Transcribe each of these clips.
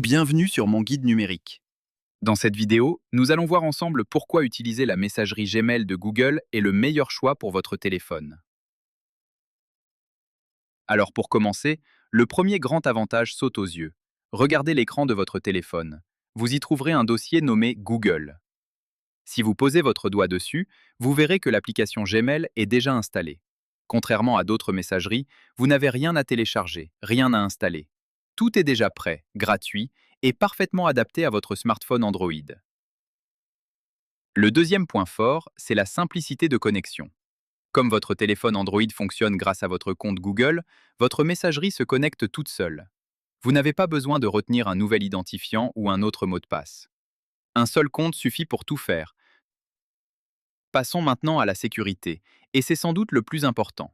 Bienvenue sur mon guide numérique. Dans cette vidéo, nous allons voir ensemble pourquoi utiliser la messagerie Gmail de Google est le meilleur choix pour votre téléphone. Alors pour commencer, le premier grand avantage saute aux yeux. Regardez l'écran de votre téléphone. Vous y trouverez un dossier nommé Google. Si vous posez votre doigt dessus, vous verrez que l'application Gmail est déjà installée. Contrairement à d'autres messageries, vous n'avez rien à télécharger, rien à installer. Tout est déjà prêt, gratuit et parfaitement adapté à votre smartphone Android. Le deuxième point fort, c'est la simplicité de connexion. Comme votre téléphone Android fonctionne grâce à votre compte Google, votre messagerie se connecte toute seule. Vous n'avez pas besoin de retenir un nouvel identifiant ou un autre mot de passe. Un seul compte suffit pour tout faire. Passons maintenant à la sécurité, et c'est sans doute le plus important.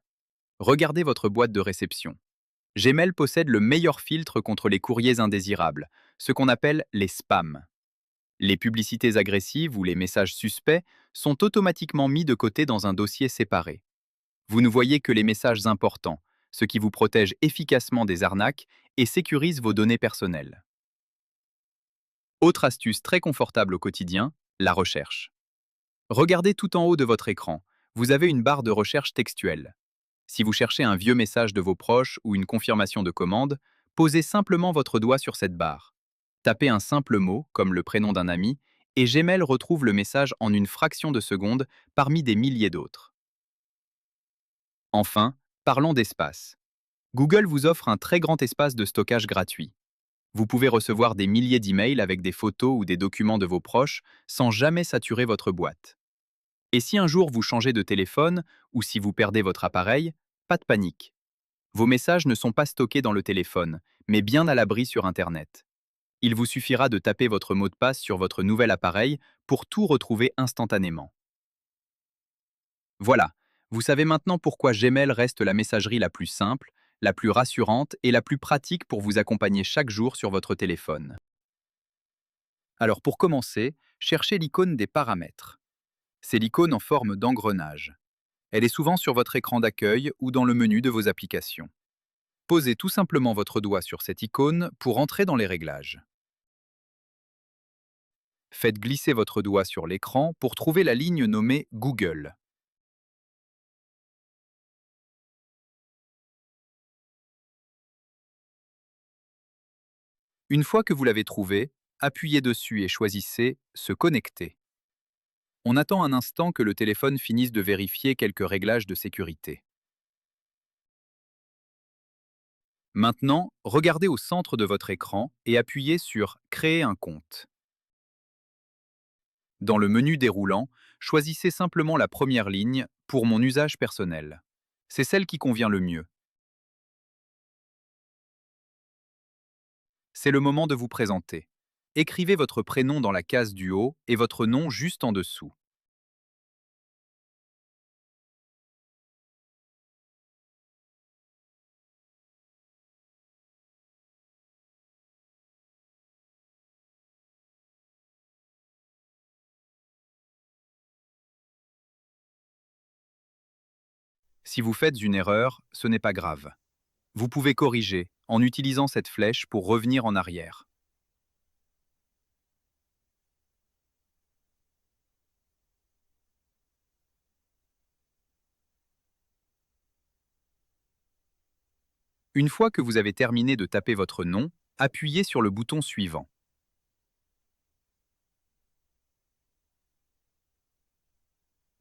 Regardez votre boîte de réception. Gmail possède le meilleur filtre contre les courriers indésirables, ce qu'on appelle les spams. Les publicités agressives ou les messages suspects sont automatiquement mis de côté dans un dossier séparé. Vous ne voyez que les messages importants, ce qui vous protège efficacement des arnaques et sécurise vos données personnelles. Autre astuce très confortable au quotidien, la recherche. Regardez tout en haut de votre écran, vous avez une barre de recherche textuelle. Si vous cherchez un vieux message de vos proches ou une confirmation de commande, posez simplement votre doigt sur cette barre. Tapez un simple mot, comme le prénom d'un ami, et Gmail retrouve le message en une fraction de seconde parmi des milliers d'autres. Enfin, parlons d'espace. Google vous offre un très grand espace de stockage gratuit. Vous pouvez recevoir des milliers d'emails avec des photos ou des documents de vos proches sans jamais saturer votre boîte. Et si un jour vous changez de téléphone ou si vous perdez votre appareil, pas de panique. Vos messages ne sont pas stockés dans le téléphone, mais bien à l'abri sur Internet. Il vous suffira de taper votre mot de passe sur votre nouvel appareil pour tout retrouver instantanément. Voilà, vous savez maintenant pourquoi Gmail reste la messagerie la plus simple, la plus rassurante et la plus pratique pour vous accompagner chaque jour sur votre téléphone. Alors pour commencer, cherchez l'icône des paramètres. C'est l'icône en forme d'engrenage. Elle est souvent sur votre écran d'accueil ou dans le menu de vos applications. Posez tout simplement votre doigt sur cette icône pour entrer dans les réglages. Faites glisser votre doigt sur l'écran pour trouver la ligne nommée Google. Une fois que vous l'avez trouvé, appuyez dessus et choisissez Se connecter. On attend un instant que le téléphone finisse de vérifier quelques réglages de sécurité. Maintenant, regardez au centre de votre écran et appuyez sur Créer un compte. Dans le menu déroulant, choisissez simplement la première ligne pour mon usage personnel. C'est celle qui convient le mieux. C'est le moment de vous présenter. Écrivez votre prénom dans la case du haut et votre nom juste en dessous. Si vous faites une erreur, ce n'est pas grave. Vous pouvez corriger en utilisant cette flèche pour revenir en arrière. Une fois que vous avez terminé de taper votre nom, appuyez sur le bouton suivant.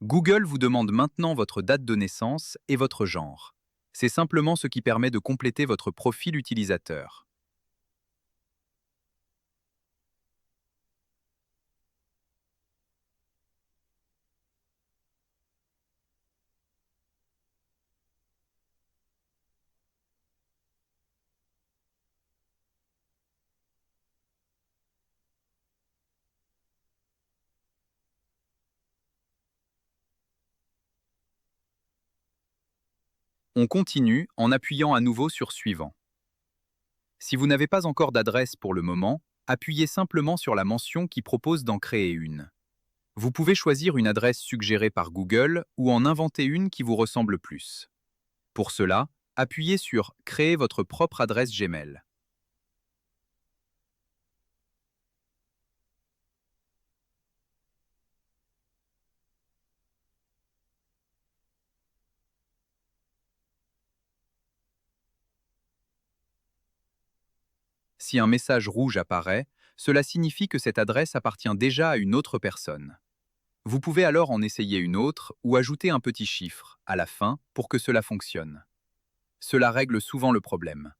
Google vous demande maintenant votre date de naissance et votre genre. C'est simplement ce qui permet de compléter votre profil utilisateur. On continue en appuyant à nouveau sur Suivant. Si vous n'avez pas encore d'adresse pour le moment, appuyez simplement sur la mention qui propose d'en créer une. Vous pouvez choisir une adresse suggérée par Google ou en inventer une qui vous ressemble plus. Pour cela, appuyez sur Créer votre propre adresse Gmail. Si un message rouge apparaît, cela signifie que cette adresse appartient déjà à une autre personne. Vous pouvez alors en essayer une autre ou ajouter un petit chiffre à la fin pour que cela fonctionne. Cela règle souvent le problème.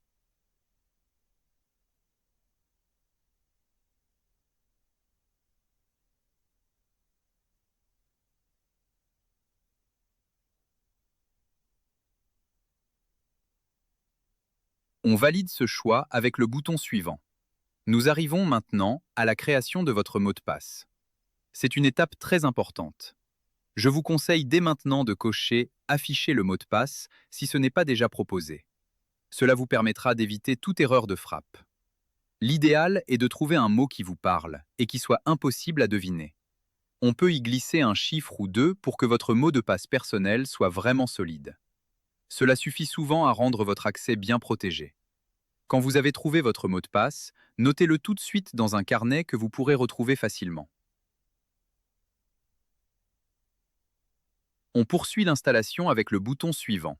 On valide ce choix avec le bouton suivant. Nous arrivons maintenant à la création de votre mot de passe. C'est une étape très importante. Je vous conseille dès maintenant de cocher Afficher le mot de passe si ce n'est pas déjà proposé. Cela vous permettra d'éviter toute erreur de frappe. L'idéal est de trouver un mot qui vous parle et qui soit impossible à deviner. On peut y glisser un chiffre ou deux pour que votre mot de passe personnel soit vraiment solide. Cela suffit souvent à rendre votre accès bien protégé. Quand vous avez trouvé votre mot de passe, notez-le tout de suite dans un carnet que vous pourrez retrouver facilement. On poursuit l'installation avec le bouton suivant.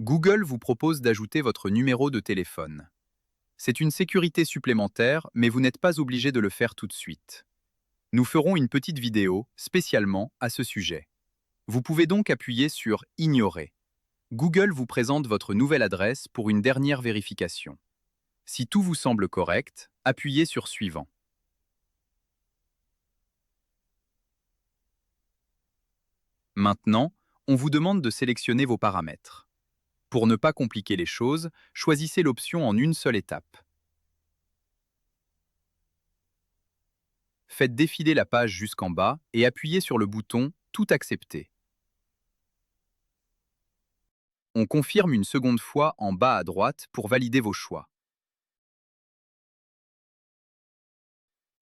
Google vous propose d'ajouter votre numéro de téléphone. C'est une sécurité supplémentaire, mais vous n'êtes pas obligé de le faire tout de suite. Nous ferons une petite vidéo spécialement à ce sujet. Vous pouvez donc appuyer sur Ignorer. Google vous présente votre nouvelle adresse pour une dernière vérification. Si tout vous semble correct, appuyez sur Suivant. Maintenant, on vous demande de sélectionner vos paramètres. Pour ne pas compliquer les choses, choisissez l'option en une seule étape. Faites défiler la page jusqu'en bas et appuyez sur le bouton Tout accepter. On confirme une seconde fois en bas à droite pour valider vos choix.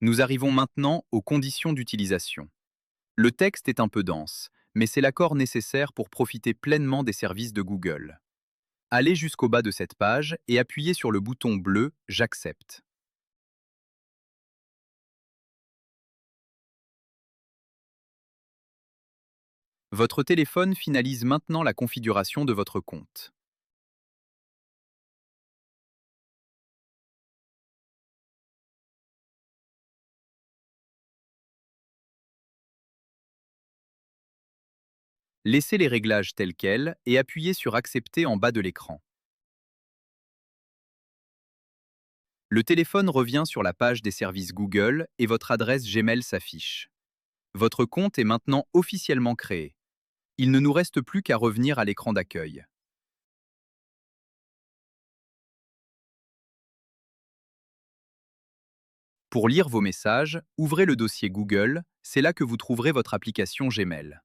Nous arrivons maintenant aux conditions d'utilisation. Le texte est un peu dense, mais c'est l'accord nécessaire pour profiter pleinement des services de Google. Allez jusqu'au bas de cette page et appuyez sur le bouton bleu J'accepte. Votre téléphone finalise maintenant la configuration de votre compte. Laissez les réglages tels quels et appuyez sur Accepter en bas de l'écran. Le téléphone revient sur la page des services Google et votre adresse Gmail s'affiche. Votre compte est maintenant officiellement créé. Il ne nous reste plus qu'à revenir à l'écran d'accueil. Pour lire vos messages, ouvrez le dossier Google, c'est là que vous trouverez votre application Gmail.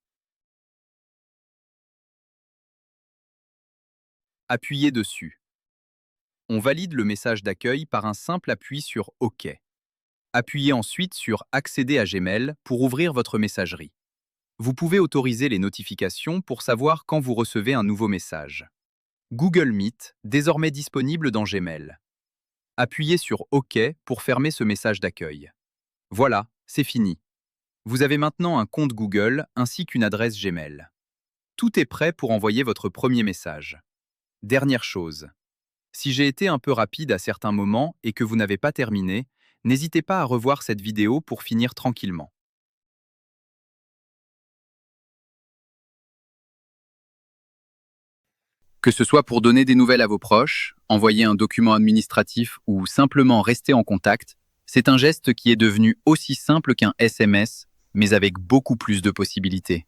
Appuyez dessus. On valide le message d'accueil par un simple appui sur OK. Appuyez ensuite sur Accéder à Gmail pour ouvrir votre messagerie. Vous pouvez autoriser les notifications pour savoir quand vous recevez un nouveau message. Google Meet, désormais disponible dans Gmail. Appuyez sur OK pour fermer ce message d'accueil. Voilà, c'est fini. Vous avez maintenant un compte Google ainsi qu'une adresse Gmail. Tout est prêt pour envoyer votre premier message. Dernière chose. Si j'ai été un peu rapide à certains moments et que vous n'avez pas terminé, n'hésitez pas à revoir cette vidéo pour finir tranquillement. Que ce soit pour donner des nouvelles à vos proches, envoyer un document administratif ou simplement rester en contact, c'est un geste qui est devenu aussi simple qu'un SMS, mais avec beaucoup plus de possibilités.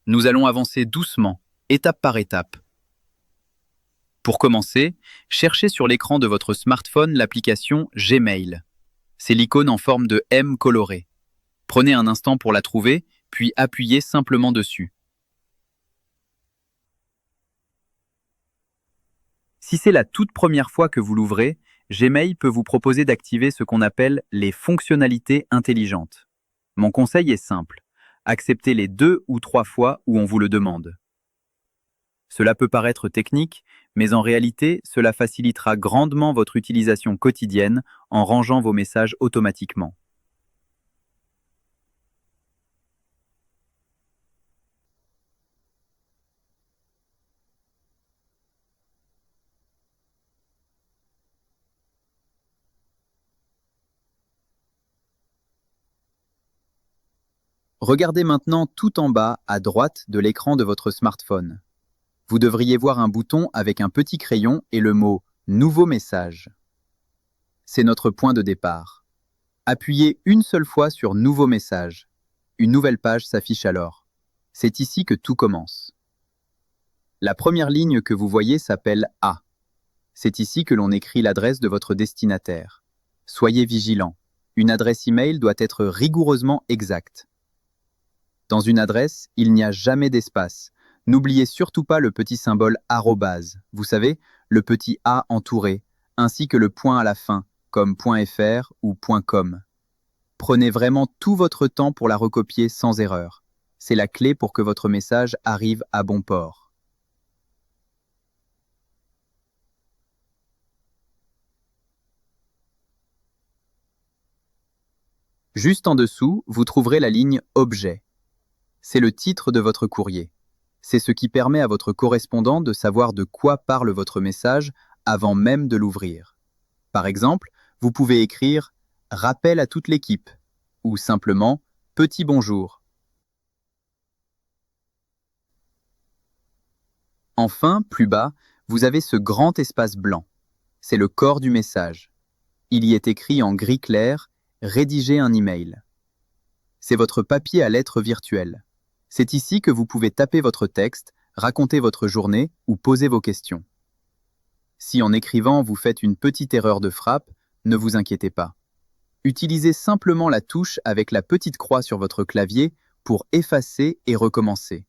Nous allons avancer doucement, étape par étape. Pour commencer, cherchez sur l'écran de votre smartphone l'application Gmail. C'est l'icône en forme de M coloré. Prenez un instant pour la trouver, puis appuyez simplement dessus. Si c'est la toute première fois que vous l'ouvrez, Gmail peut vous proposer d'activer ce qu'on appelle les fonctionnalités intelligentes. Mon conseil est simple. Acceptez les 2 ou 3 fois où on vous le demande. Cela peut paraître technique, mais en réalité, cela facilitera grandement votre utilisation quotidienne en rangeant vos messages automatiquement. Regardez maintenant tout en bas à droite de l'écran de votre smartphone. Vous devriez voir un bouton avec un petit crayon et le mot « Nouveau message ». C'est notre point de départ. Appuyez une seule fois sur « Nouveau message ». Une nouvelle page s'affiche alors. C'est ici que tout commence. La première ligne que vous voyez s'appelle « A ». C'est ici que l'on écrit l'adresse de votre destinataire. Soyez vigilant. Une adresse email doit être rigoureusement exacte. Dans une adresse, il n'y a jamais d'espace. N'oubliez surtout pas le petit symbole arrobase, vous savez, le petit A entouré, ainsi que le point à la fin, comme .fr ou .com. Prenez vraiment tout votre temps pour la recopier sans erreur. C'est la clé pour que votre message arrive à bon port. Juste en dessous, vous trouverez la ligne « Objet ». C'est le titre de votre courrier. C'est ce qui permet à votre correspondant de savoir de quoi parle votre message avant même de l'ouvrir. Par exemple, vous pouvez écrire « Rappel à toute l'équipe » ou simplement « Petit bonjour ». Enfin, plus bas, vous avez ce grand espace blanc. C'est le corps du message. Il y est écrit en gris clair « Rédiger un email ». C'est votre papier à lettres virtuel. C'est ici que vous pouvez taper votre texte, raconter votre journée ou poser vos questions. Si en écrivant vous faites une petite erreur de frappe, ne vous inquiétez pas. Utilisez simplement la touche avec la petite croix sur votre clavier pour effacer et recommencer.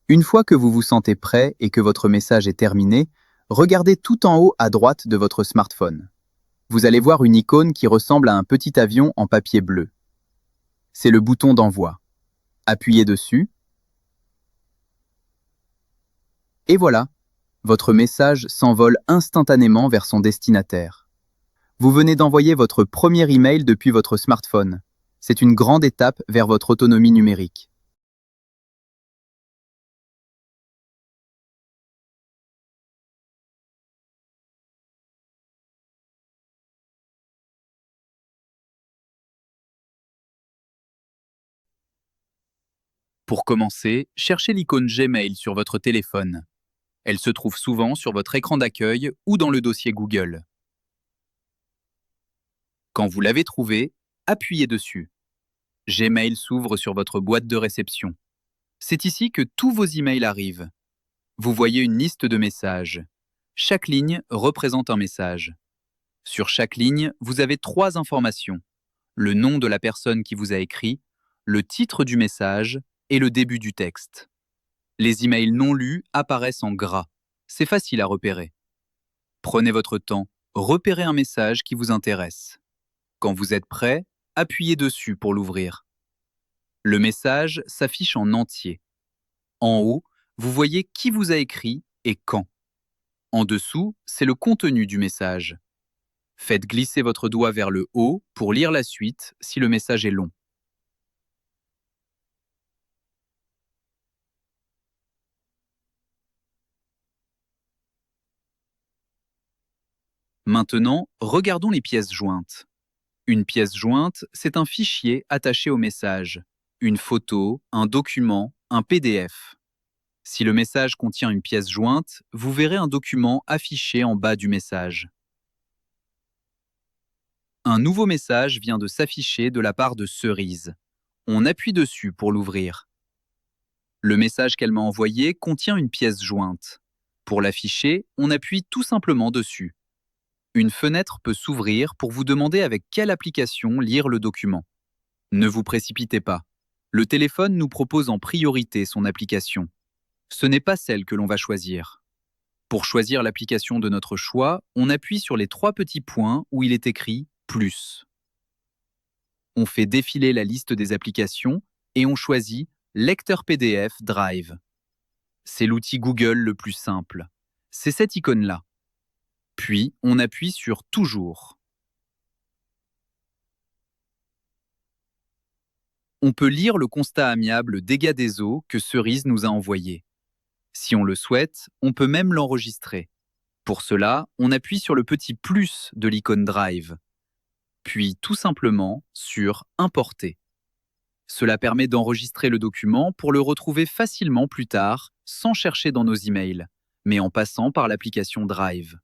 Une fois que vous vous sentez prêt et que votre message est terminé, regardez tout en haut à droite de votre smartphone. Vous allez voir une icône qui ressemble à un petit avion en papier bleu. C'est le bouton d'envoi. Appuyez dessus. Et voilà, votre message s'envole instantanément vers son destinataire. Vous venez d'envoyer votre premier email depuis votre smartphone. C'est une grande étape vers votre autonomie numérique. Pour commencer, cherchez l'icône Gmail sur votre téléphone. Elle se trouve souvent sur votre écran d'accueil ou dans le dossier Google. Quand vous l'avez trouvée, appuyez dessus. Gmail s'ouvre sur votre boîte de réception. C'est ici que tous vos emails arrivent. Vous voyez une liste de messages. Chaque ligne représente un message. Sur chaque ligne, vous avez 3 informations. Le nom de la personne qui vous a écrit, le titre du message et le début du texte. Les emails non lus apparaissent en gras. C'est facile à repérer. Prenez votre temps, repérez un message qui vous intéresse. Quand vous êtes prêt, appuyez dessus pour l'ouvrir. Le message s'affiche en entier. En haut, vous voyez qui vous a écrit et quand. En dessous, c'est le contenu du message. Faites glisser votre doigt vers le haut pour lire la suite si le message est long. Maintenant, regardons les pièces jointes. Une pièce jointe, c'est un fichier attaché au message. Une photo, un document, un PDF. Si le message contient une pièce jointe, vous verrez un document affiché en bas du message. Un nouveau message vient de s'afficher de la part de Cerise. On appuie dessus pour l'ouvrir. Le message qu'elle m'a envoyé contient une pièce jointe. Pour l'afficher, on appuie tout simplement dessus. Une fenêtre peut s'ouvrir pour vous demander avec quelle application lire le document. Ne vous précipitez pas. Le téléphone nous propose en priorité son application. Ce n'est pas celle que l'on va choisir. Pour choisir l'application de notre choix, on appuie sur les 3 petits points où il est écrit « Plus ». On fait défiler la liste des applications et on choisit « Lecteur PDF Drive ». C'est l'outil Google le plus simple. C'est cette icône-là. Puis, on appuie sur Toujours. On peut lire le constat amiable dégâts des eaux que Cerise nous a envoyé. Si on le souhaite, on peut même l'enregistrer. Pour cela, on appuie sur le petit plus de l'icône Drive, puis tout simplement sur Importer. Cela permet d'enregistrer le document pour le retrouver facilement plus tard, sans chercher dans nos emails, mais en passant par l'application Drive.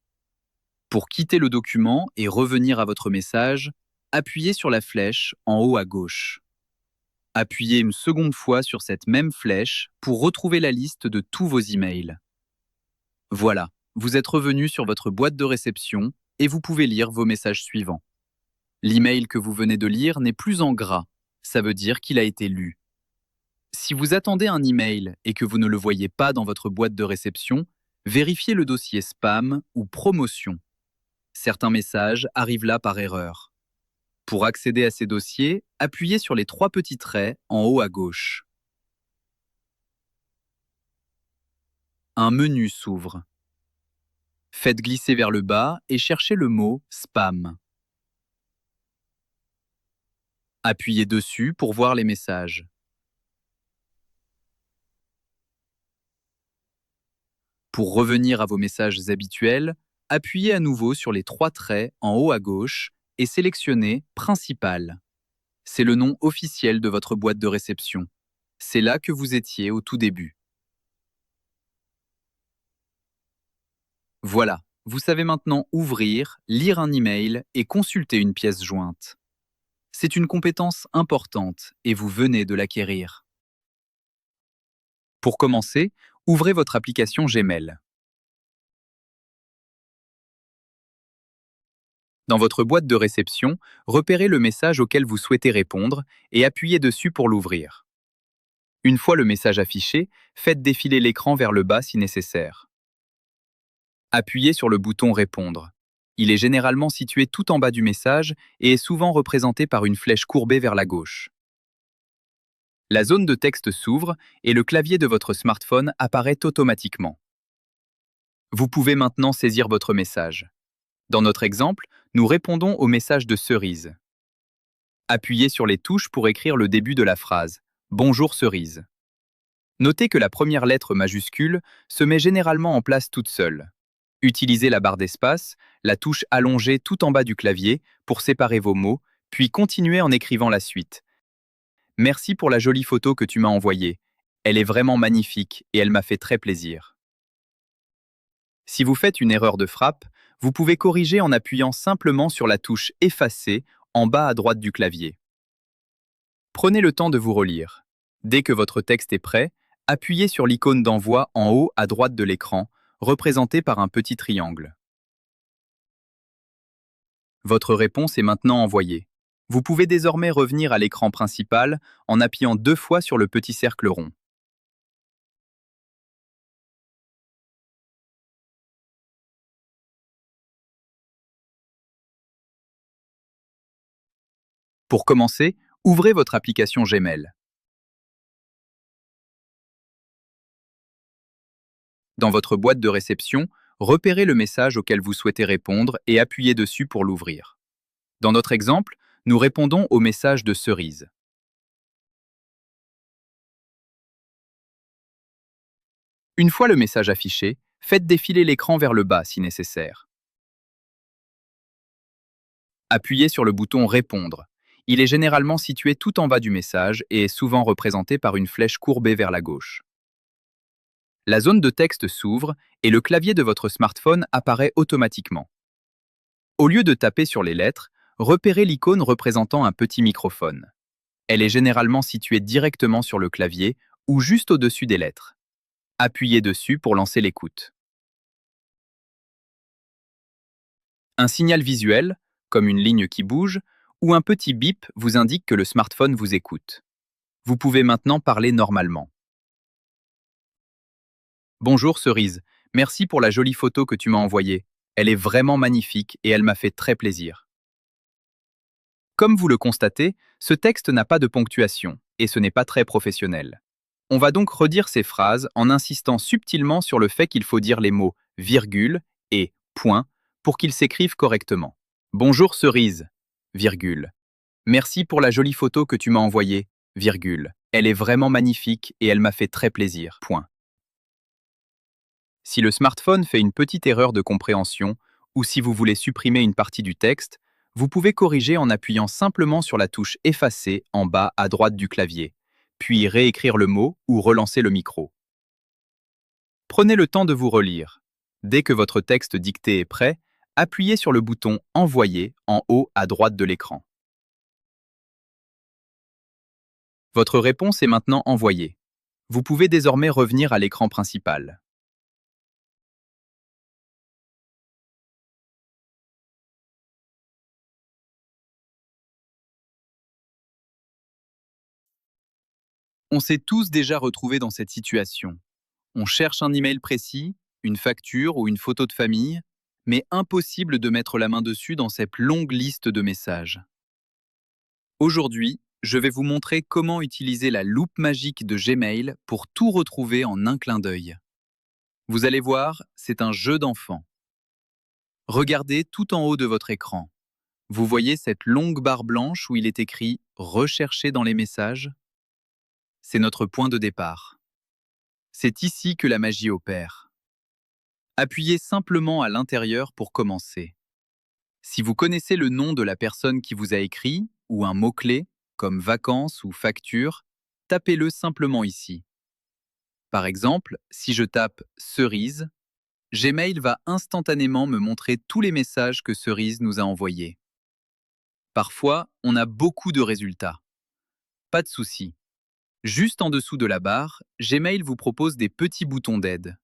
Pour quitter le document et revenir à votre message, appuyez sur la flèche en haut à gauche. Appuyez une seconde fois sur cette même flèche pour retrouver la liste de tous vos emails. Voilà, vous êtes revenu sur votre boîte de réception et vous pouvez lire vos messages suivants. L'email que vous venez de lire n'est plus en gras, ça veut dire qu'il a été lu. Si vous attendez un email et que vous ne le voyez pas dans votre boîte de réception, vérifiez le dossier spam ou promotion. Certains messages arrivent là par erreur. Pour accéder à ces dossiers, appuyez sur les 3 petits traits en haut à gauche. Un menu s'ouvre. Faites glisser vers le bas et cherchez le mot « Spam ». Appuyez dessus pour voir les messages. Pour revenir à vos messages habituels, appuyez à nouveau sur les 3 traits en haut à gauche et sélectionnez « Principal ». C'est le nom officiel de votre boîte de réception. C'est là que vous étiez au tout début. Voilà, vous savez maintenant ouvrir, lire un email et consulter une pièce jointe. C'est une compétence importante et vous venez de l'acquérir. Pour commencer, ouvrez votre application Gmail. Dans votre boîte de réception, repérez le message auquel vous souhaitez répondre et appuyez dessus pour l'ouvrir. Une fois le message affiché, faites défiler l'écran vers le bas si nécessaire. Appuyez sur le bouton Répondre. Il est généralement situé tout en bas du message et est souvent représenté par une flèche courbée vers la gauche. La zone de texte s'ouvre et le clavier de votre smartphone apparaît automatiquement. Vous pouvez maintenant saisir votre message. Dans notre exemple, nous répondons au message de Cerise. Appuyez sur les touches pour écrire le début de la phrase « Bonjour Cerise ». Notez que la première lettre majuscule se met généralement en place toute seule. Utilisez la barre d'espace, la touche allongée tout en bas du clavier pour séparer vos mots, puis continuez en écrivant la suite. Merci pour la jolie photo que tu m'as envoyée. Elle est vraiment magnifique et elle m'a fait très plaisir. Si vous faites une erreur de frappe, vous pouvez corriger en appuyant simplement sur la touche Effacer en bas à droite du clavier. Prenez le temps de vous relire. Dès que votre texte est prêt, appuyez sur l'icône d'envoi en haut à droite de l'écran, représentée par un petit triangle. Votre réponse est maintenant envoyée. Vous pouvez désormais revenir à l'écran principal en appuyant 2 fois sur le petit cercle rond. Pour commencer, ouvrez votre application Gmail. Dans votre boîte de réception, repérez le message auquel vous souhaitez répondre et appuyez dessus pour l'ouvrir. Dans notre exemple, nous répondons au message de Cerise. Une fois le message affiché, faites défiler l'écran vers le bas si nécessaire. Appuyez sur le bouton Répondre. Il est généralement situé tout en bas du message et est souvent représenté par une flèche courbée vers la gauche. La zone de texte s'ouvre et le clavier de votre smartphone apparaît automatiquement. Au lieu de taper sur les lettres, repérez l'icône représentant un petit microphone. Elle est généralement située directement sur le clavier ou juste au-dessus des lettres. Appuyez dessus pour lancer l'écoute. Un signal visuel, comme une ligne qui bouge, ou un petit bip vous indique que le smartphone vous écoute. Vous pouvez maintenant parler normalement. Bonjour Cerise, merci pour la jolie photo que tu m'as envoyée. Elle est vraiment magnifique et elle m'a fait très plaisir. Comme vous le constatez, ce texte n'a pas de ponctuation et ce n'est pas très professionnel. On va donc redire ces phrases en insistant subtilement sur le fait qu'il faut dire les mots virgule et point pour qu'ils s'écrivent correctement. Bonjour cerise, virgule. Merci pour la jolie photo que tu m'as envoyée, virgule. Elle est vraiment magnifique et elle m'a fait très plaisir, point. Si le smartphone fait une petite erreur de compréhension ou si vous voulez supprimer une partie du texte, vous pouvez corriger en appuyant simplement sur la touche Effacer en bas à droite du clavier, puis réécrire le mot ou relancer le micro. Prenez le temps de vous relire. Dès que votre texte dicté est prêt, appuyez sur le bouton Envoyer en haut à droite de l'écran. Votre réponse est maintenant envoyée. Vous pouvez désormais revenir à l'écran principal. On s'est tous déjà retrouvés dans cette situation. On cherche un email précis, une facture ou une photo de famille, mais impossible de mettre la main dessus dans cette longue liste de messages. Aujourd'hui, je vais vous montrer comment utiliser la loupe magique de Gmail pour tout retrouver en un clin d'œil. Vous allez voir, c'est un jeu d'enfant. Regardez tout en haut de votre écran. Vous voyez cette longue barre blanche où il est écrit « Rechercher dans les messages ». C'est notre point de départ. C'est ici que la magie opère. Appuyez simplement à l'intérieur pour commencer. Si vous connaissez le nom de la personne qui vous a écrit, ou un mot-clé, comme vacances ou facture, tapez-le simplement ici. Par exemple, si je tape cerise, Gmail va instantanément me montrer tous les messages que Cerise nous a envoyés. Parfois, on a beaucoup de résultats. Pas de souci. Juste en dessous de la barre, Gmail vous propose des petits boutons d'aide.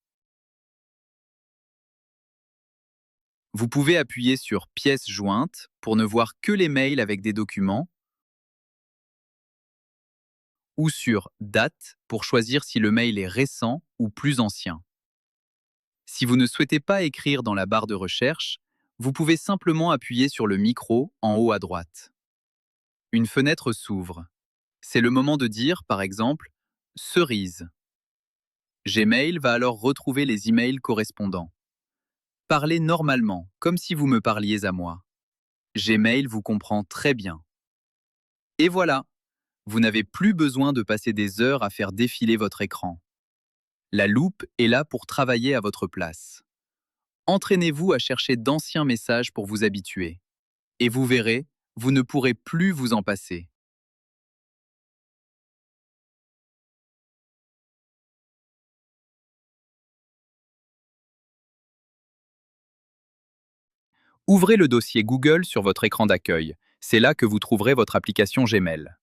Vous pouvez appuyer sur Pièces jointes pour ne voir que les mails avec des documents ou sur Date pour choisir si le mail est récent ou plus ancien. Si vous ne souhaitez pas écrire dans la barre de recherche, vous pouvez simplement appuyer sur le micro en haut à droite. Une fenêtre s'ouvre. C'est le moment de dire, par exemple, cerise. Gmail va alors retrouver les emails correspondants. Parlez normalement, comme si vous me parliez à moi. Gmail vous comprend très bien. Et voilà, vous n'avez plus besoin de passer des heures à faire défiler votre écran. La loupe est là pour travailler à votre place. Entraînez-vous à chercher d'anciens messages pour vous habituer. Et vous verrez, vous ne pourrez plus vous en passer. Ouvrez le dossier Google sur votre écran d'accueil. C'est là que vous trouverez votre application Gmail.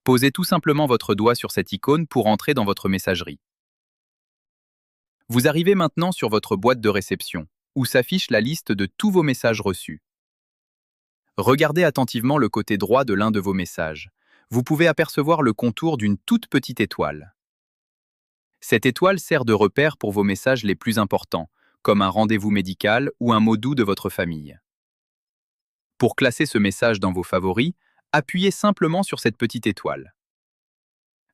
Posez tout simplement votre doigt sur cette icône pour entrer dans votre messagerie. Vous arrivez maintenant sur votre boîte de réception, où s'affiche la liste de tous vos messages reçus. Regardez attentivement le côté droit de l'un de vos messages. Vous pouvez apercevoir le contour d'une toute petite étoile. Cette étoile sert de repère pour vos messages les plus importants, comme un rendez-vous médical ou un mot doux de votre famille. Pour classer ce message dans vos favoris, appuyez simplement sur cette petite étoile.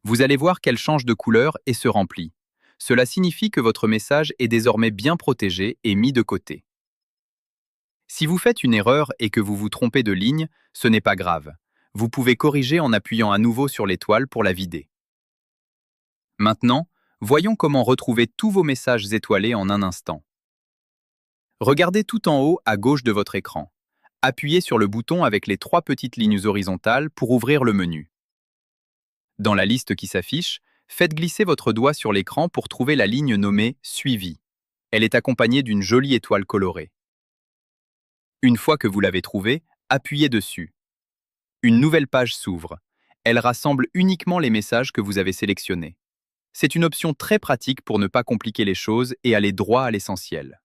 Vous allez voir qu'elle change de couleur et se remplit. Cela signifie que votre message est désormais bien protégé et mis de côté. Si vous faites une erreur et que vous vous trompez de ligne, ce n'est pas grave. Vous pouvez corriger en appuyant à nouveau sur l'étoile pour la vider. Maintenant, voyons comment retrouver tous vos messages étoilés en un instant. Regardez tout en haut à gauche de votre écran. Appuyez sur le bouton avec les trois petites lignes horizontales pour ouvrir le menu. Dans la liste qui s'affiche, faites glisser votre doigt sur l'écran pour trouver la ligne nommée Suivi. Elle est accompagnée d'une jolie étoile colorée. Une fois que vous l'avez trouvée, appuyez dessus. Une nouvelle page s'ouvre. Elle rassemble uniquement les messages que vous avez sélectionnés. C'est une option très pratique pour ne pas compliquer les choses et aller droit à l'essentiel.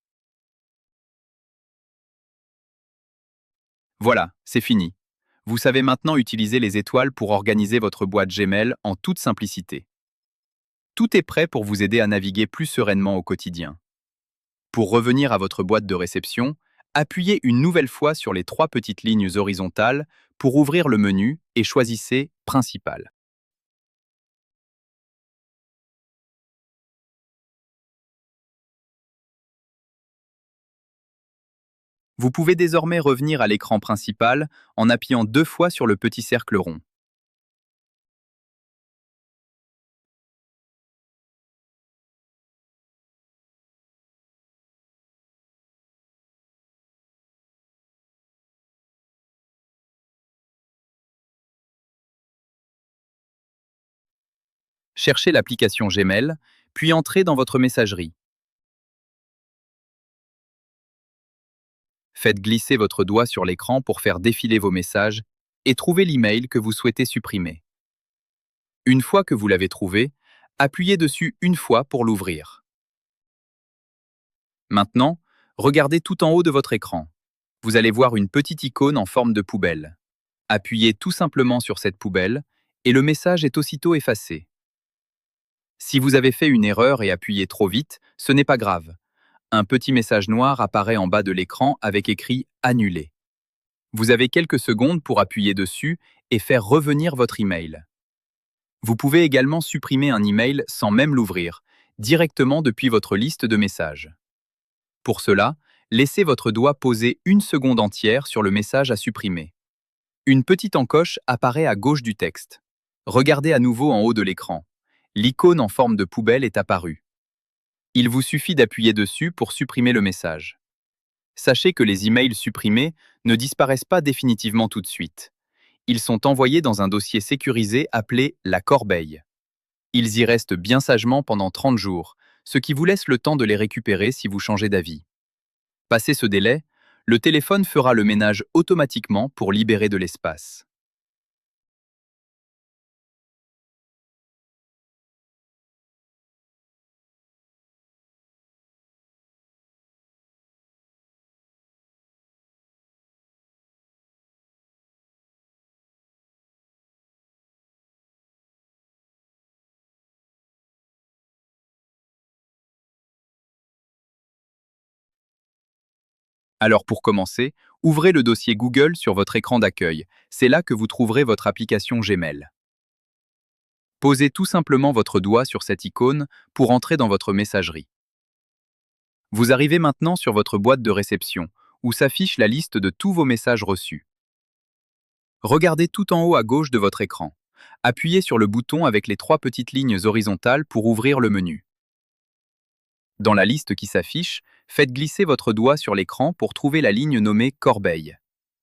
Voilà, c'est fini. Vous savez maintenant utiliser les étoiles pour organiser votre boîte Gmail en toute simplicité. Tout est prêt pour vous aider à naviguer plus sereinement au quotidien. Pour revenir à votre boîte de réception, appuyez une nouvelle fois sur les trois petites lignes horizontales pour ouvrir le menu et choisissez Principal. Vous pouvez désormais revenir à l'écran principal en appuyant 2 fois sur le petit cercle rond. Cherchez l'application Gmail, puis entrez dans votre messagerie. Faites glisser votre doigt sur l'écran pour faire défiler vos messages et trouvez l'email que vous souhaitez supprimer. Une fois que vous l'avez trouvé, appuyez dessus une fois pour l'ouvrir. Maintenant, regardez tout en haut de votre écran. Vous allez voir une petite icône en forme de poubelle. Appuyez tout simplement sur cette poubelle et le message est aussitôt effacé. Si vous avez fait une erreur et appuyé trop vite, ce n'est pas grave. Un petit message noir apparaît en bas de l'écran avec écrit Annuler. Vous avez quelques secondes pour appuyer dessus et faire revenir votre email. Vous pouvez également supprimer un email sans même l'ouvrir, directement depuis votre liste de messages. Pour cela, laissez votre doigt poser une seconde entière sur le message à supprimer. Une petite encoche apparaît à gauche du texte. Regardez à nouveau en haut de l'écran. L'icône en forme de poubelle est apparue. Il vous suffit d'appuyer dessus pour supprimer le message. Sachez que les emails supprimés ne disparaissent pas définitivement tout de suite. Ils sont envoyés dans un dossier sécurisé appelé la corbeille. Ils y restent bien sagement pendant 30 jours, ce qui vous laisse le temps de les récupérer si vous changez d'avis. Passé ce délai, le téléphone fera le ménage automatiquement pour libérer de l'espace. Alors pour commencer, ouvrez le dossier Google sur votre écran d'accueil. C'est là que vous trouverez votre application Gmail. Posez tout simplement votre doigt sur cette icône pour entrer dans votre messagerie. Vous arrivez maintenant sur votre boîte de réception, où s'affiche la liste de tous vos messages reçus. Regardez tout en haut à gauche de votre écran. Appuyez sur le bouton avec les 3 petites lignes horizontales pour ouvrir le menu. Dans la liste qui s'affiche, faites glisser votre doigt sur l'écran pour trouver la ligne nommée Corbeille.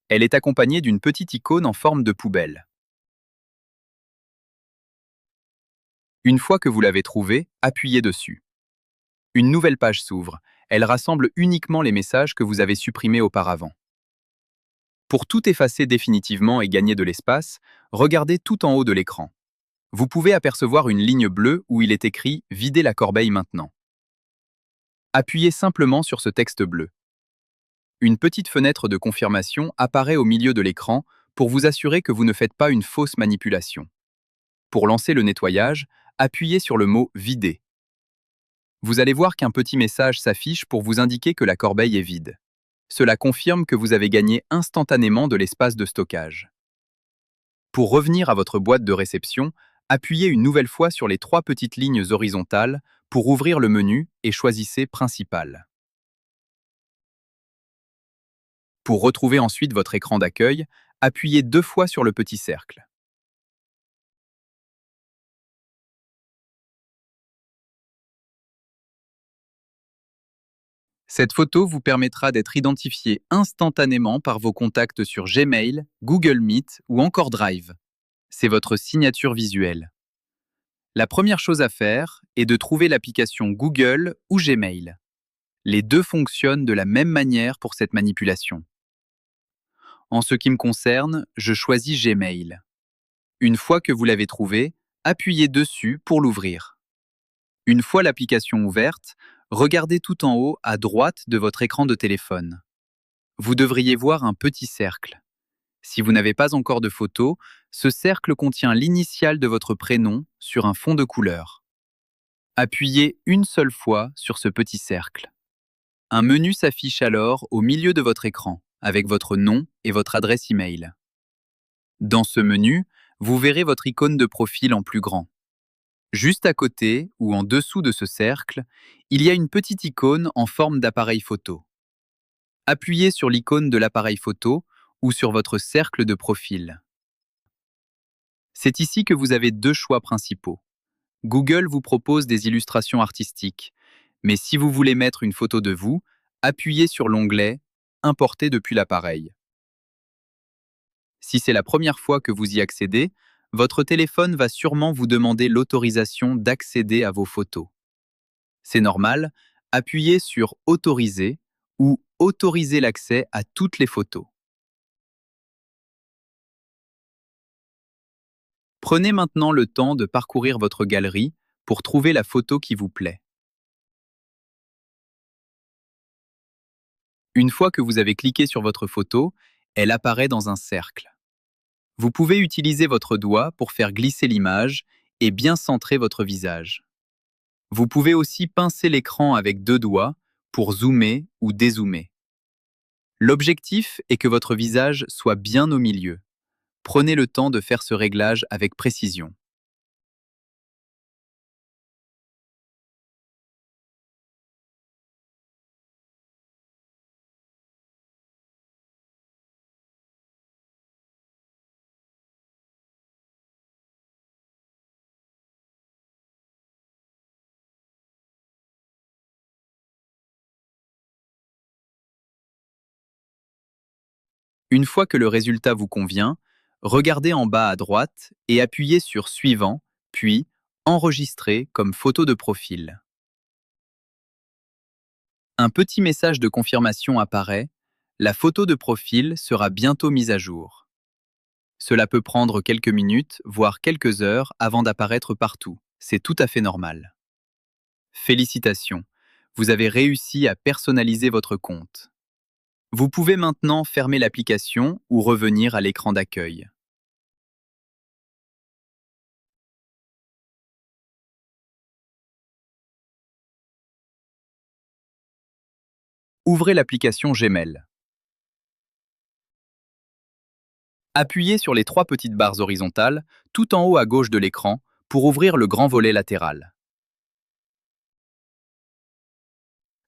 Elle est accompagnée d'une petite icône en forme de poubelle. Une fois que vous l'avez trouvée, appuyez dessus. Une nouvelle page s'ouvre. Elle rassemble uniquement les messages que vous avez supprimés auparavant. Pour tout effacer définitivement et gagner de l'espace, regardez tout en haut de l'écran. Vous pouvez apercevoir une ligne bleue où il est écrit « Videz la corbeille maintenant ». Appuyez simplement sur ce texte bleu. Une petite fenêtre de confirmation apparaît au milieu de l'écran pour vous assurer que vous ne faites pas une fausse manipulation. Pour lancer le nettoyage, appuyez sur le mot « Vider ». Vous allez voir qu'un petit message s'affiche pour vous indiquer que la corbeille est vide. Cela confirme que vous avez gagné instantanément de l'espace de stockage. Pour revenir à votre boîte de réception, appuyez une nouvelle fois sur les 3 petites lignes horizontales pour ouvrir le menu et choisissez Principal. Pour retrouver ensuite votre écran d'accueil, appuyez 2 fois sur le petit cercle. Cette photo vous permettra d'être identifié instantanément par vos contacts sur Gmail, Google Meet ou encore Drive. C'est votre signature visuelle. La première chose à faire est de trouver l'application Google ou Gmail. Les deux fonctionnent de la même manière pour cette manipulation. En ce qui me concerne, je choisis Gmail. Une fois que vous l'avez trouvé, appuyez dessus pour l'ouvrir. Une fois l'application ouverte, regardez tout en haut à droite de votre écran de téléphone. Vous devriez voir un petit cercle. Si vous n'avez pas encore de photo, ce cercle contient l'initiale de votre prénom sur un fond de couleur. Appuyez une seule fois sur ce petit cercle. Un menu s'affiche alors au milieu de votre écran, avec votre nom et votre adresse email. Dans ce menu, vous verrez votre icône de profil en plus grand. Juste à côté, ou en dessous de ce cercle, il y a une petite icône en forme d'appareil photo. Appuyez sur l'icône de l'appareil photo ou sur votre cercle de profil. C'est ici que vous avez deux choix principaux. Google vous propose des illustrations artistiques, mais si vous voulez mettre une photo de vous, appuyez sur l'onglet Importer depuis l'appareil. Si c'est la première fois que vous y accédez, votre téléphone va sûrement vous demander l'autorisation d'accéder à vos photos. C'est normal, appuyez sur Autoriser ou Autoriser l'accès à toutes les photos. Prenez maintenant le temps de parcourir votre galerie pour trouver la photo qui vous plaît. Une fois que vous avez cliqué sur votre photo, elle apparaît dans un cercle. Vous pouvez utiliser votre doigt pour faire glisser l'image et bien centrer votre visage. Vous pouvez aussi pincer l'écran avec deux doigts pour zoomer ou dézoomer. L'objectif est que votre visage soit bien au milieu. Prenez le temps de faire ce réglage avec précision. Une fois que le résultat vous convient, regardez en bas à droite et appuyez sur Suivant, puis Enregistrer comme photo de profil. Un petit message de confirmation apparaît. La photo de profil sera bientôt mise à jour. Cela peut prendre quelques minutes, voire quelques heures avant d'apparaître partout. C'est tout à fait normal. Félicitations, vous avez réussi à personnaliser votre compte. Vous pouvez maintenant fermer l'application ou revenir à l'écran d'accueil. Ouvrez l'application Gmail. Appuyez sur les trois petites barres horizontales tout en haut à gauche de l'écran pour ouvrir le grand volet latéral.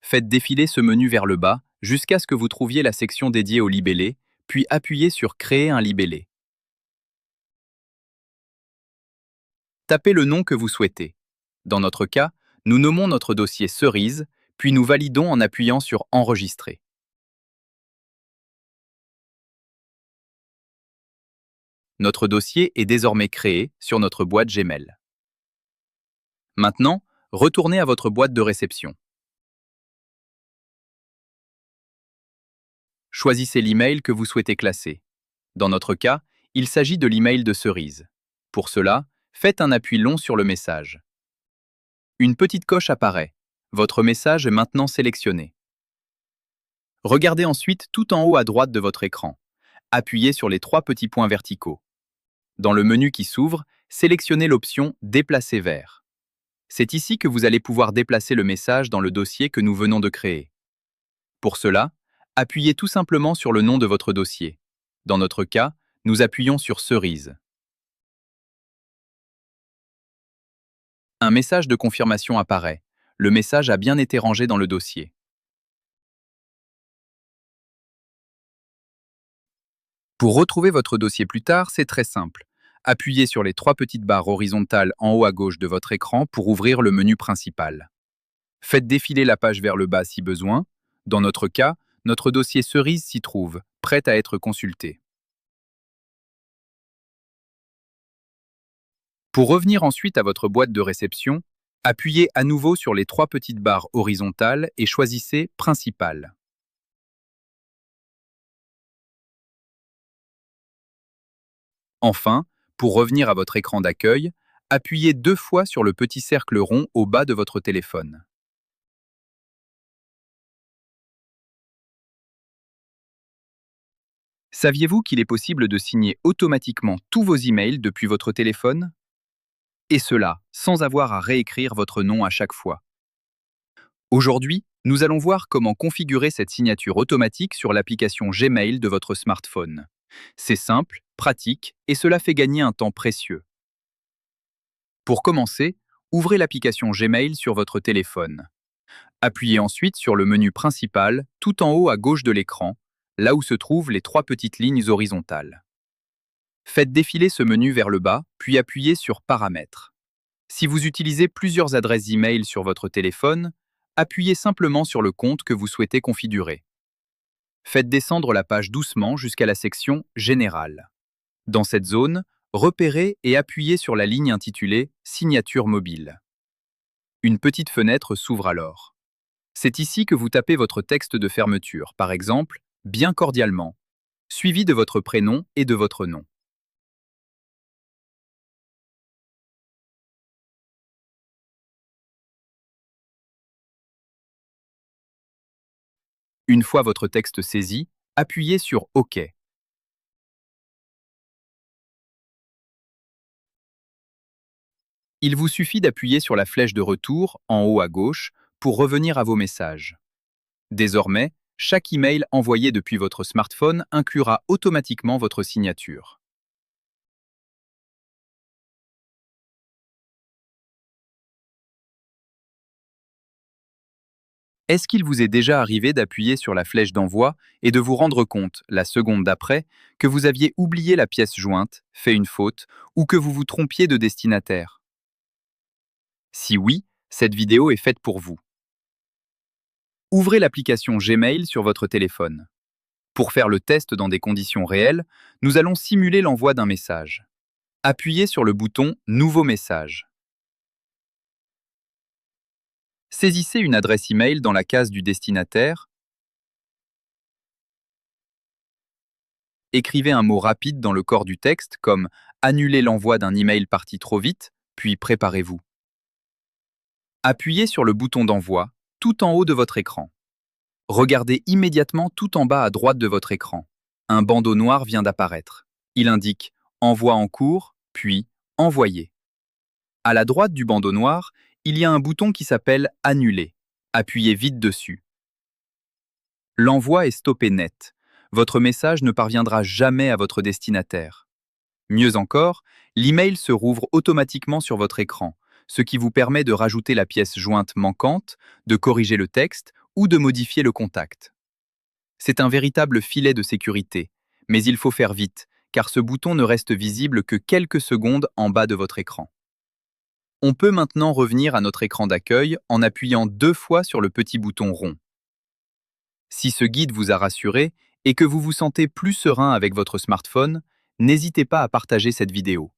Faites défiler ce menu vers le bas jusqu'à ce que vous trouviez la section dédiée au libellé, puis appuyez sur Créer un libellé. Tapez le nom que vous souhaitez. Dans notre cas, nous nommons notre dossier Cerise, puis nous validons en appuyant sur Enregistrer. Notre dossier est désormais créé sur notre boîte Gmail. Maintenant, retournez à votre boîte de réception. Choisissez l'email que vous souhaitez classer. Dans notre cas, il s'agit de l'email de Cerise. Pour cela, faites un appui long sur le message. Une petite coche apparaît. Votre message est maintenant sélectionné. Regardez ensuite tout en haut à droite de votre écran. Appuyez sur les trois petits points verticaux. Dans le menu qui s'ouvre, sélectionnez l'option Déplacer vers. C'est ici que vous allez pouvoir déplacer le message dans le dossier que nous venons de créer. Pour cela, appuyez tout simplement sur le nom de votre dossier. Dans notre cas, nous appuyons sur Cerise. Un message de confirmation apparaît. Le message a bien été rangé dans le dossier. Pour retrouver votre dossier plus tard, c'est très simple. Appuyez sur les trois petites barres horizontales en haut à gauche de votre écran pour ouvrir le menu principal. Faites défiler la page vers le bas si besoin. Dans notre cas, notre dossier Cerise s'y trouve, prêt à être consulté. Pour revenir ensuite à votre boîte de réception, appuyez à nouveau sur les trois petites barres horizontales et choisissez Principal. Enfin, pour revenir à votre écran d'accueil, appuyez deux fois sur le petit cercle rond au bas de votre téléphone. Saviez-vous qu'il est possible de signer automatiquement tous vos emails depuis votre téléphone? Et cela sans avoir à réécrire votre nom à chaque fois. Aujourd'hui, nous allons voir comment configurer cette signature automatique sur l'application Gmail de votre smartphone. C'est simple, pratique et cela fait gagner un temps précieux. Pour commencer, ouvrez l'application Gmail sur votre téléphone. Appuyez ensuite sur le menu principal, tout en haut à gauche de l'écran, là où se trouvent les trois petites lignes horizontales. Faites défiler ce menu vers le bas, puis appuyez sur Paramètres. Si vous utilisez plusieurs adresses e-mail sur votre téléphone, appuyez simplement sur le compte que vous souhaitez configurer. Faites descendre la page doucement jusqu'à la section Générale. Dans cette zone, repérez et appuyez sur la ligne intitulée Signature mobile. Une petite fenêtre s'ouvre alors. C'est ici que vous tapez votre texte de fermeture, par exemple, bien cordialement, suivi de votre prénom et de votre nom. Une fois votre texte saisi, appuyez sur OK. Il vous suffit d'appuyer sur la flèche de retour, en haut à gauche, pour revenir à vos messages. Désormais, chaque email envoyé depuis votre smartphone inclura automatiquement votre signature. Est-ce qu'il vous est déjà arrivé d'appuyer sur la flèche d'envoi et de vous rendre compte, la seconde d'après, que vous aviez oublié la pièce jointe, fait une faute, ou que vous vous trompiez de destinataire? Si oui, cette vidéo est faite pour vous. Ouvrez l'application Gmail sur votre téléphone. Pour faire le test dans des conditions réelles, nous allons simuler l'envoi d'un message. Appuyez sur le bouton Nouveau message. Saisissez une adresse email dans la case du destinataire. Écrivez un mot rapide dans le corps du texte comme Annuler l'envoi d'un email parti trop vite, puis préparez-vous. Appuyez sur le bouton d'envoi tout en haut de votre écran. Regardez immédiatement tout en bas à droite de votre écran. Un bandeau noir vient d'apparaître. Il indique Envoi en cours, puis Envoyer. À la droite du bandeau noir, il y a un bouton qui s'appelle Annuler. Appuyez vite dessus. L'envoi est stoppé net. Votre message ne parviendra jamais à votre destinataire. Mieux encore, l'email se rouvre automatiquement sur votre écran, ce qui vous permet de rajouter la pièce jointe manquante, de corriger le texte ou de modifier le contact. C'est un véritable filet de sécurité, mais il faut faire vite, car ce bouton ne reste visible que quelques secondes en bas de votre écran. On peut maintenant revenir à notre écran d'accueil en appuyant 2 fois sur le petit bouton rond. Si ce guide vous a rassuré et que vous vous sentez plus serein avec votre smartphone, n'hésitez pas à partager cette vidéo.